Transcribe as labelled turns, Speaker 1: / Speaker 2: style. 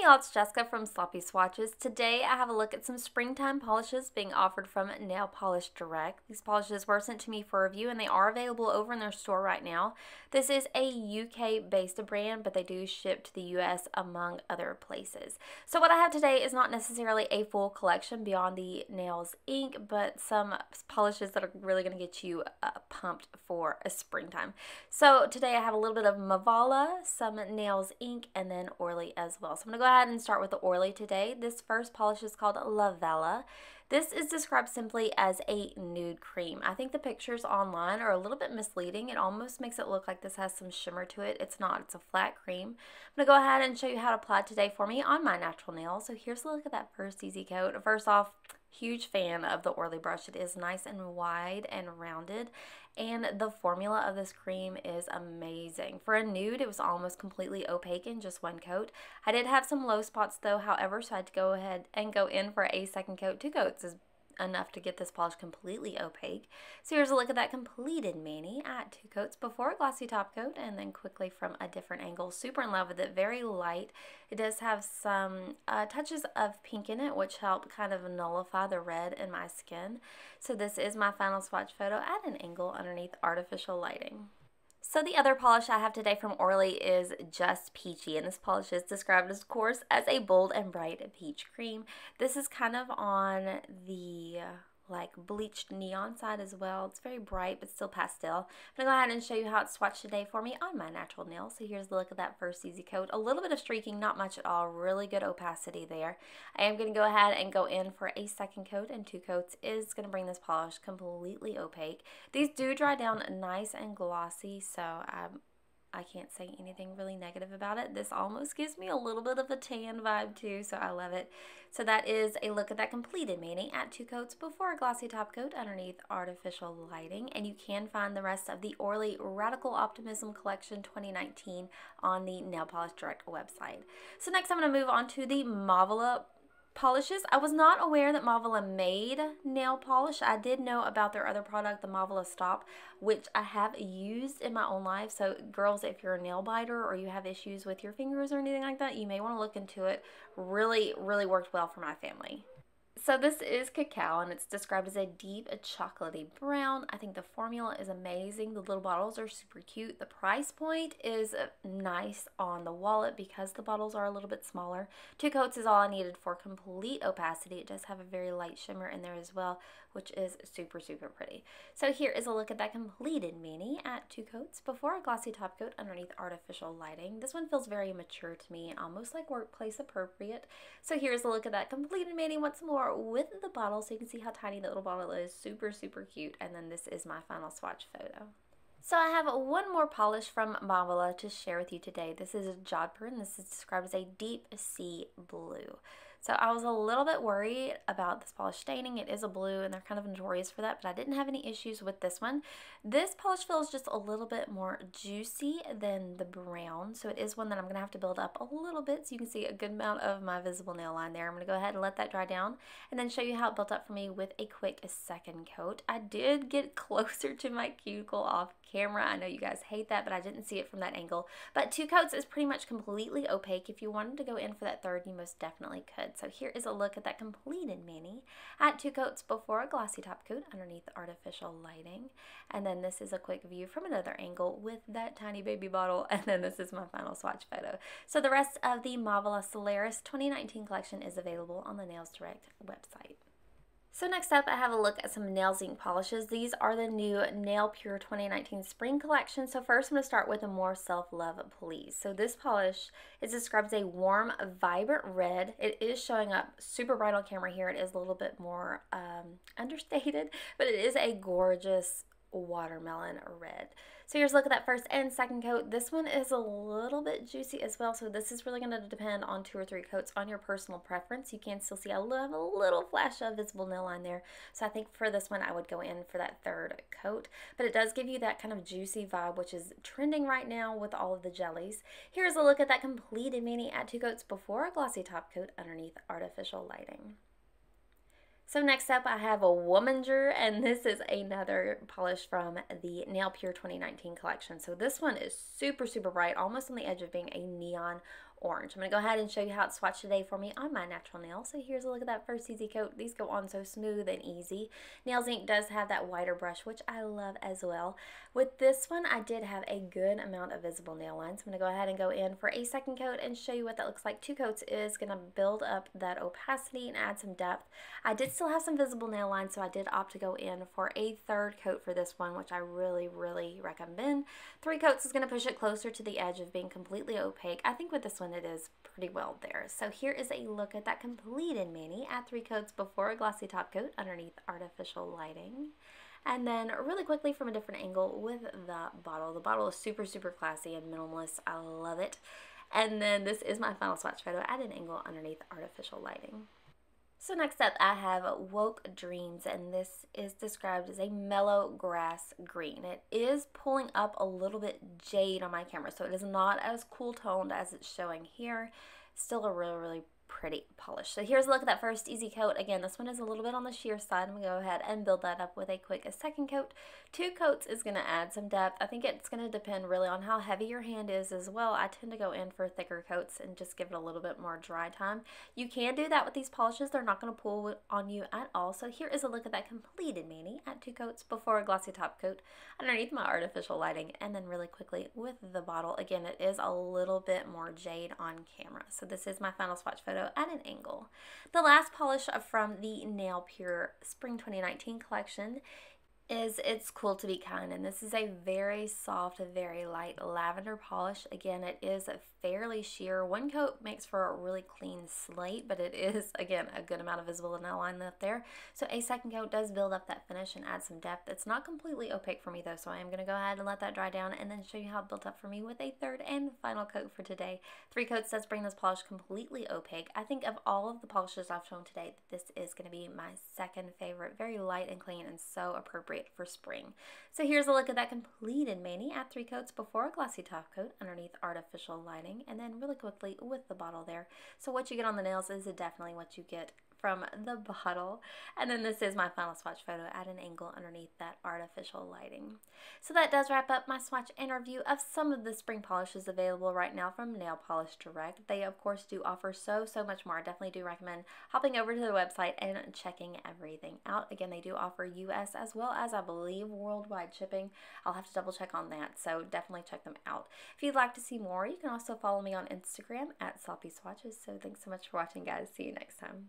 Speaker 1: y'all, it's Jessica from Sloppy Swatches. Today I have a look at some springtime polishes being offered from Nail Polish Direct. These polishes were sent to me for review and they are available over in their store right now. This is a UK based brand, but they do ship to the US among other places. So what I have today is not necessarily a full collection beyond the Nails ink, but some polishes that are really going to get you pumped for a springtime. So today I have a little bit of Mavala, some Nails ink, and then Orly as well. So I'm going to go ahead and start with the Orly today. This first polish is called Vella. This is described simply as a nude cream. I think the pictures online are a little bit misleading. It almost makes it look like this has some shimmer to it. It's not. It's a flat cream. I'm going to go ahead and show you how to apply it today for me on my natural nails. So here's a look at that first easy coat. First off, huge fan of the Orly brush. It is nice and wide and rounded, and the formula of this cream is amazing. For a nude, it was almost completely opaque in just one coat. I did have some low spots though, however, so I had to go ahead and go in for a second coat. 2 coats is enough to get this polish completely opaque. So here's a look at that completed mani at 2 coats before a glossy top coat, and then quickly from a different angle. Super in love with it, very light. It does have some touches of pink in it, which help kind of nullify the red in my skin. So this is my final swatch photo at an angle underneath artificial lighting. So the other polish I have today from Orly is Just Peachy, and this polish is described, of course, as a bold and bright peach cream. This is kind of on the like bleached neon side as well. It's very bright but still pastel. I'm going to go ahead and show you how it's swatched today for me on my natural nails. So here's the look at that first easy coat. A little bit of streaking, not much at all. Really good opacity there. I am going to go ahead and go in for a second coat, and 2 coats is going to bring this polish completely opaque. These do dry down nice and glossy, so I can't say anything really negative about it. This almost gives me a little bit of a tan vibe too, so I love it. So that is a look at that completed mani at 2 coats before a glossy top coat underneath artificial lighting. And you can find the rest of the Orly Radical Optimism Collection 2019 on the Nail Polish Direct website. So next I'm going to move on to the Mavala polishes. I was not aware that Mavala made nail polish. I did know about their other product, the Mavala Stop, which I have used in my own life. So girls, if you're a nail biter or you have issues with your fingers or anything like that, you may want to look into it. Really worked well for my family. So this is Cacao, and it's described as a deep chocolatey brown. I think the formula is amazing. The little bottles are super cute. The price point is nice on the wallet because the bottles are a little bit smaller. 2 coats is all I needed for complete opacity. It does have a very light shimmer in there as well, which is super pretty. So here is a look at that completed mani at 2 coats before a glossy top coat underneath artificial lighting. This one feels very mature to me, almost like workplace appropriate. So here's a look at that completed mani once more with the bottle, so you can see how tiny the little bottle is. Super cute. And then this is my final swatch photo. So I have one more polish from Mavala to share with you today. This is Jodhpur, and this is described as a deep sea blue. So I was a little bit worried about this polish staining. It is a blue, and they're kind of notorious for that, but I didn't have any issues with this one. This polish feels just a little bit more juicy than the brown, so it is one that I'm going to have to build up a little bit so you can see a good amount of my visible nail line there. I'm going to go ahead and let that dry down and then show you how it built up for me with a quick second coat. I did get closer to my cuticle off camera. I know you guys hate that, but I didn't see it from that angle. But 2 coats is pretty much completely opaque. If you wanted to go in for that third, you most definitely could. So here is a look at that completed mani at 2 coats before a glossy top coat underneath artificial lighting. And then this is a quick view from another angle with that tiny baby bottle. And then this is my final swatch photo. So the rest of the Mavala Solaris 2019 collection is available on the Nails Direct website. So next up, I have a look at some Nails ink polishes. These are the new Nail Pure 2019 Spring Collection. So first I'm going to start with a More Self-Love Please. So this polish is described as a warm, vibrant red. It is showing up super bright on camera here. It is a little bit more understated, but it is a gorgeous watermelon red. So here's a look at that first and second coat. This one is a little bit juicy as well, so this is really going to depend on 2 or 3 coats on your personal preference. You can still see I have a little flash of visible nail line there, so I think for this one I would go in for that 3rd coat, but it does give you that kind of juicy vibe, which is trending right now with all of the jellies. Here's a look at that completed mani at 2 coats before a glossy top coat underneath artificial lighting. So next up I have a Womanger, and this is another polish from the Nail Pure 2019 collection. So this one is super bright, almost on the edge of being a neon orange. I'm going to go ahead and show you how it's swatched today for me on my natural nail. So here's a look at that first easy coat. These go on so smooth and easy. Nails Inc does have that wider brush, which I love as well. With this one, I did have a good amount of visible nail lines. I'm going to go ahead and go in for a second coat and show you what that looks like. 2 coats is going to build up that opacity and add some depth. I did still have some visible nail lines, so I did opt to go in for a third coat for this one, which I really recommend. 3 coats is going to push it closer to the edge of being completely opaque. I think with this one it is pretty well there. So here is a look at that completed mani at 3 coats before a glossy top coat underneath artificial lighting. And then really quickly from a different angle with the bottle. The bottle is super classy and minimalist. I love it. And then this is my final swatch photo at an angle underneath artificial lighting. So next up I have Woke Dreams, and this is described as a mellow grass green. It is pulling up a little bit jade on my camera, so it is not as cool toned as it's showing here. Still a really pretty polish. So here's a look at that first easy coat. Again, this one is a little bit on the sheer side. I'm going to go ahead and build that up with a quick second coat. 2 coats is going to add some depth. I think it's going to depend really on how heavy your hand is as well. I tend to go in for thicker coats and just give it a little bit more dry time. You can do that with these polishes. They're not going to pull on you at all. So here is a look at that completed mani at 2 coats before a glossy top coat underneath my artificial lighting. And then really quickly with the bottle. Again, it is a little bit more jade on camera. So this is my final swatch photo at an angle. The last polish from the Nail Pure Spring 2019 collection is It's Cool to Be Kind, and this is a very soft, very light lavender polish. Again, it is fairly sheer. 1 coat makes for a really clean slate, but it is, again, a good amount of visible nail line left there. So a second coat does build up that finish and add some depth. It's not completely opaque for me though, so I am going to go ahead and let that dry down and then show you how it built up for me with a third and final coat for today. 3 coats does bring this polish completely opaque. I think of all of the polishes I've shown today, this is going to be my second favorite. Very light and clean and so appropriate for spring. So here's a look at that completed mani at 3 coats before a glossy top coat underneath artificial lighting, and then really quickly with the bottle there. So what you get on the nails is definitely what you get from the bottle. And then this is my final swatch photo at an angle underneath that artificial lighting. So that does wrap up my swatch and review of some of the spring polishes available right now from Nail Polish Direct. They of course do offer so much more. I definitely do recommend hopping over to the website and checking everything out. Again, they do offer US as well as I believe worldwide shipping. I'll have to double check on that, so definitely check them out. If you'd like to see more, you can also follow me on Instagram at Sloppy Swatches. So thanks so much for watching, guys. See you next time.